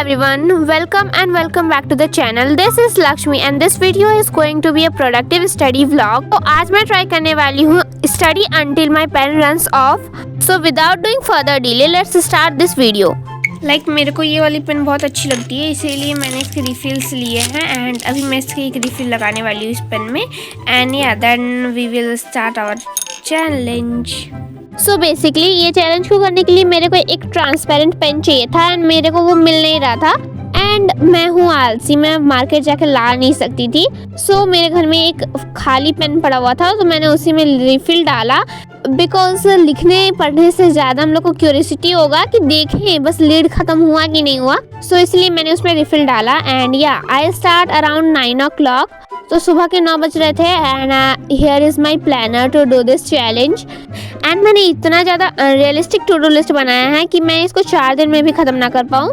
everyone, welcome and welcome back to the channel. This is Lakshmi and this video is going to be a productive study vlog. तो आज मैं try करने वाली हूँ study until my pen runs off. So without doing further delay, let's start this video. मेरे को ये वाली पेन बहुत अच्छी लगती है, इसीलिए मैंने इसके रिफिल्स लिए हैं एंड अभी मैं इसकी एक रिफिल लगाने वाली हूँ इस पेन में एंड या then we will start our challenge. So basically ये चैलेंज को करने के लिए मेरे को एक ट्रांसपेरेंट पेन चाहिए था एंड मेरे को वो मिल नहीं रहा था एंड मैं हूँ आलसी, मैं मार्केट जाकर ला नहीं सकती थी. सो मेरे घर में एक खाली पेन पड़ा हुआ था तो मैंने उसी में रिफिल डाला बिकॉज लिखने पढ़ने से ज़्यादा हम लोग को क्यूरियोसिटी होगा कि देखें बस लीड ख़त्म हुआ कि नहीं हुआ. सो इसलिए मैंने उसमें रिफिल डाला एंड या आई स्टार्ट अराउंड 9 o'clock. तो सुबह के 9 बज रहे थे and here is my planner to do this challenge. And मैंने इतना ज़्यादा अनरियलिस्टिक टू डू लिस्ट बनाया है कि मैं इसको 4 दिन में भी ख़त्म ना कर पाऊँ.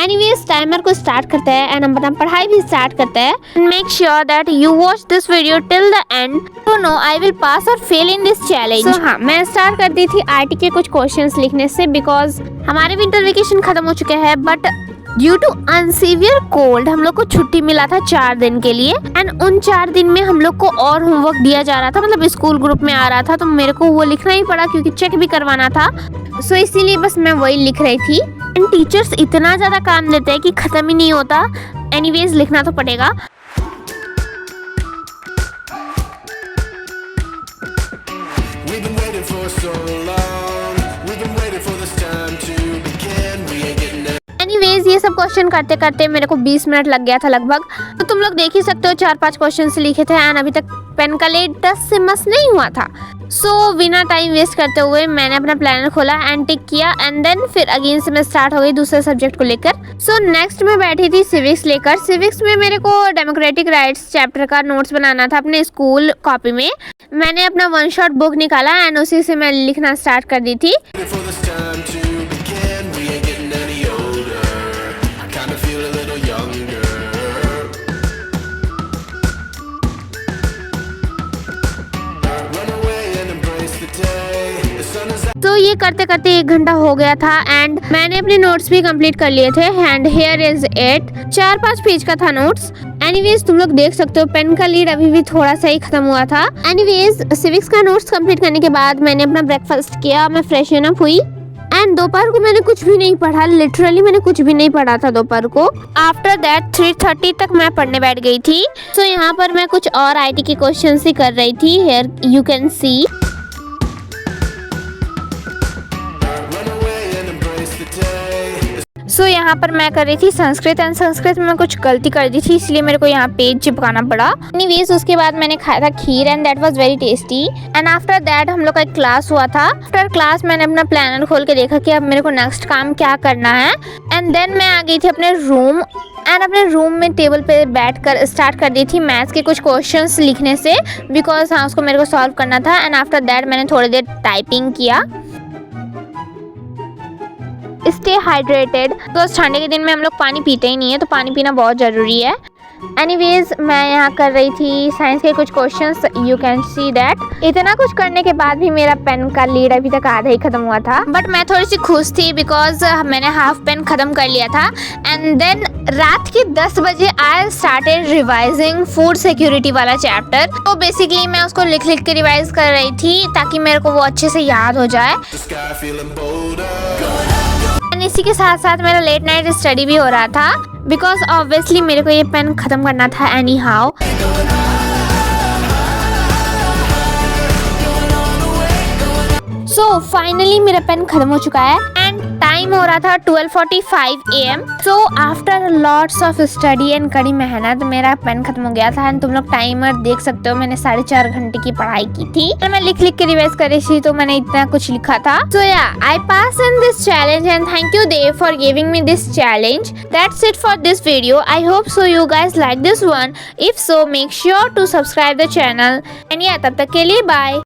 एनीवेज टाइमर को स्टार्ट करते हैं एंड हम अपना पढ़ाई भी स्टार्ट करते हैं. Make sure that you watch this video till the end to know I will pass और fail in this challenge. So हाँ, मैं स्टार्ट कर दी थी आरटी के कुछ क्वेश्चंस लिखने से बिकॉज हमारे विंटर वेकेशन खत्म हो चुके हैं बट ड्यू टू अनसीवियर कोल्ड हम लोग को छुट्टी मिला था 4 दिन के लिए एंड उन 4 दिन में हम लोग को और होमवर्क दिया जा रहा था, मतलब स्कूल ग्रुप में आ रहा था तो मेरे को वो लिखना ही पड़ा क्योंकि चेक भी करवाना था. सो इसीलिए बस मैं वही लिख रही थी एंड टीचर्स इतना ज़्यादा काम देते हैं कि ख़त्म ही नहीं होता. एनीवेज लिखना तो पड़ेगा. एनीवेज ये सब क्वेश्चन करते करते मेरे को 20 मिनट लग गया था लगभग. तो तुम लोग देख ही सकते हो 4-5 क्वेश्चन लिखे थे एंड अभी तक पेन का लेड 10 से मस नहीं हुआ था. सो बिना टाइम वेस्ट करते हुए मैंने अपना प्लानर खोला एंड टिक किया एंड देन फिर अगेन से मैं स्टार्ट हो गई दूसरे सब्जेक्ट को लेकर. सो नेक्स्ट मैं बैठी थी सिविक्स लेकर. सिविक्स में मेरे को डेमोक्रेटिक राइट्स चैप्टर का नोट्स बनाना था अपने स्कूल कॉपी में. मैंने अपना 1 शॉट बुक निकाला एंड उसी से मैं लिखना स्टार्ट कर दी थी. तो ये करते करते 1 घंटा हो गया था एंड मैंने अपने नोट्स भी कंप्लीट कर लिए थे and here is it. 4-5 page का था नोट्स. एनीवेज तुम लोग देख सकते हो पेन का लीड अभी भी थोड़ा सा ही खत्म हुआ था. एनीवेज सिविक्स का नोट्स कंप्लीट करने के बाद मैंने अपना ब्रेकफास्ट किया, मैं फ्रेशन अप हुई एंड दोपहर को मैंने कुछ भी नहीं पढ़ा. लिटरली मैंने कुछ भी नहीं पढ़ा था दोपहर को. आफ्टर दैट 3:30 तक मैं पढ़ने बैठ गई थी. सो यहाँ पर मैं कुछ और आईटी के क्वेश्चन ही कर रही थी. Here you can see. So यहाँ पर मैं कर रही थी संस्कृत एंड संस्कृत में मैं कुछ गलती कर दी थी इसलिए मेरे को यहाँ पेज चिपकाना पड़ा. एनीवेज उसके बाद मैंने खाया था खीर and that was very tasty. And after that हम लोग का एक क्लास हुआ था. आफ्टर क्लास मैंने अपना प्लानर खोल के देखा कि अब मेरे को नेक्स्ट काम क्या करना है एंड देन मैं आ गई थी अपने रूम एंड अपने रूम में टेबल पे बैठकर स्टार्ट कर दी थी मैथ्स के कुछ क्वेश्चंस लिखने से बिकॉज हाँ उसको मेरे को सॉल्व करना था. एंड आफ्टर दैट मैंने थोड़ी देर टाइपिंग किया. Stay hydrated. तो ठंडे के दिन में हम लोग पानी पीते ही नहीं है तो पानी पीना बहुत ज़रूरी है. एनीवेज मैं यहाँ कर रही थी साइंस के कुछ questions. You can see that. इतना कुछ करने के बाद भी मेरा पेन का लीड अभी तक आधा ही खत्म हुआ था बट मैं थोड़ी सी खुश थी बिकॉज मैंने हाफ पेन खत्म कर लिया था. एंड देन रात के 10 बजे I started revising food security वाला चैप्टर. तो बेसिकली मैं उसको लिख लिख के रिवाइज कर रही थी ताकि मेरे को वो अच्छे से याद हो जाए. इसी के साथ साथ मेरा लेट नाइट स्टडी भी हो रहा था बिकॉज ऑब्वियसली मेरे को ये पेन खत्म करना था एनी हाउ. सो फाइनली मेरा पेन खत्म हो चुका है एंड टाइम हो रहा था 12:45 AM. So after lots of study and कड़ी मेहनत मेरा पेन खत्म हो गया था एंड तुम लोग टाइमर देख सकते हो. मैंने 4.5 घंटे की पढ़ाई की थी और मैं लिख लिख के रिवाइज कर रही थी तो मैंने इतना कुछ लिखा था. So yeah I pass in this challenge and thank you Dev for giving me this challenge. That's it for this video. I hope so you guys like this one. If so make sure to subscribe the channel and yeah तब तक के लिए bye.